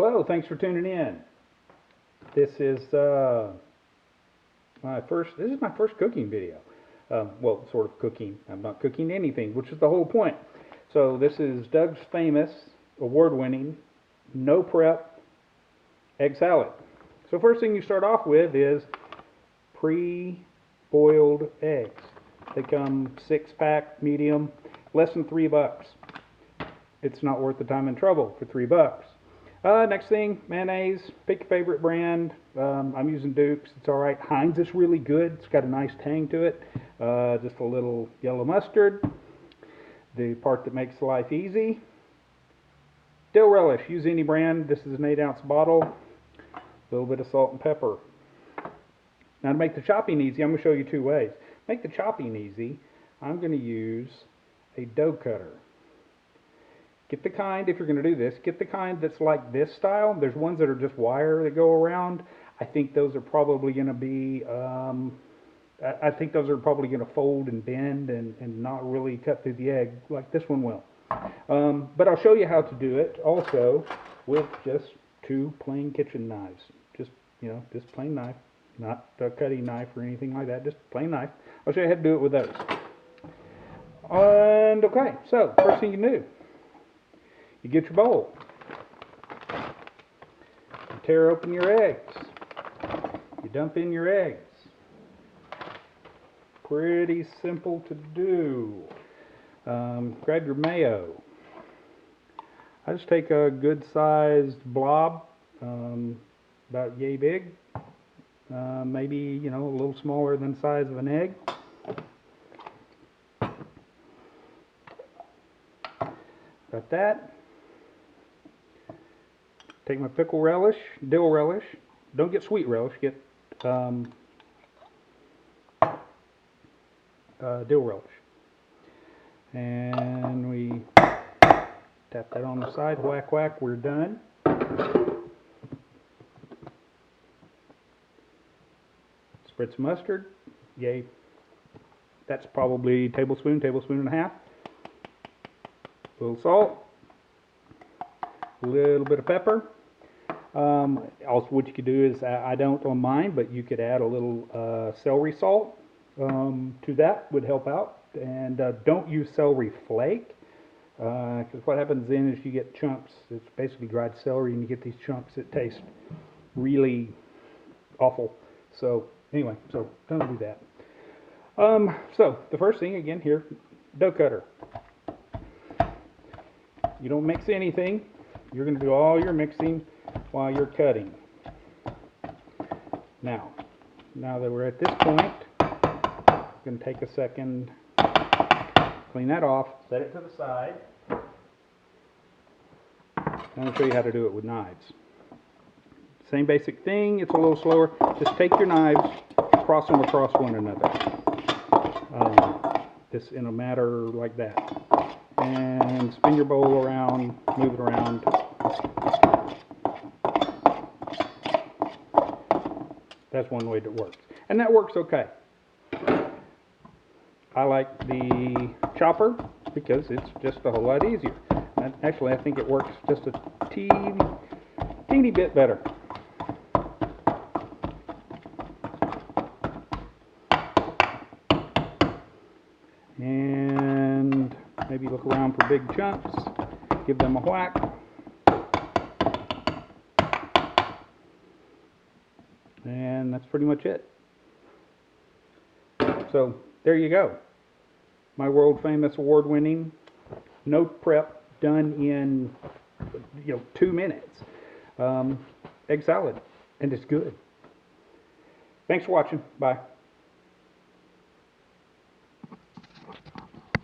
Hello, thanks for tuning in. This is my first cooking video. Well, sort of cooking. I'm not cooking anything, which is the whole point. So this is Doug's famous, award-winning, no prep egg salad. So first thing you start off with is pre-boiled eggs. They come 6-pack, medium, less than $3. It's not worth the time and trouble for $3. Next thing, mayonnaise. Pick your favorite brand. I'm using Duke's. It's alright. Heinz is really good. It's got a nice tang to it. Just a little yellow mustard. The part that makes life easy. Dill relish. Use any brand. This is an 8-ounce bottle. A little bit of salt and pepper. Now to make the chopping easy, I'm going to show you 2 ways. Make the chopping easy, I'm going to use a dough cutter. Get the kind, if you're going to do this, get the kind that's like this style. There's ones that are just wire that go around. I think those are probably going to be, I think those are probably going to fold and bend and not really cut through the egg like this one will. But I'll show you how to do it also with just 2 plain kitchen knives. Just, just plain knife, not a cutting knife or anything like that, just plain knife. I'll show you how to do it with those. And okay, so first thing you do, you get your bowl, you tear open your eggs, you dump in your eggs. Pretty simple to do. Grab your mayo. I just take a good sized blob, about yay big, maybe a little smaller than the size of an egg. Got that. Take my pickle relish, dill relish. Don't get sweet relish, get dill relish. And we tap that on the side, whack whack, we're done. Spread some mustard, yay. That's probably a tablespoon and a half. A little salt, a little bit of pepper. Also, what you could do is, I don't on mine, but you could add a little celery salt to that, would help out. And don't use celery flake, because what happens then is you get chunks. It's basically dried celery, and you get these chunks that taste really awful. So anyway, so don't do that. So the first thing again here, dough cutter. You don't mix anything. You're going to do all your mixing while you're cutting. Now that we're at this point, I'm going to take a second, clean that off, set it to the side. I'm going to show you how to do it with knives. Same basic thing, it's a little slower. Just take your knives, cross them across one another. Just in a matter like that. And spin your bowl around, move it around. That's one way that works. And that works okay. I like the chopper because it's just a whole lot easier. And actually, I think it works just a teeny bit better. And maybe look around for big chunks, give them a whack. And that's pretty much it. So there you go. My world famous, award-winning, no prep, done in 2 minutes. Egg salad, and it's good. Thanks for watching. Bye.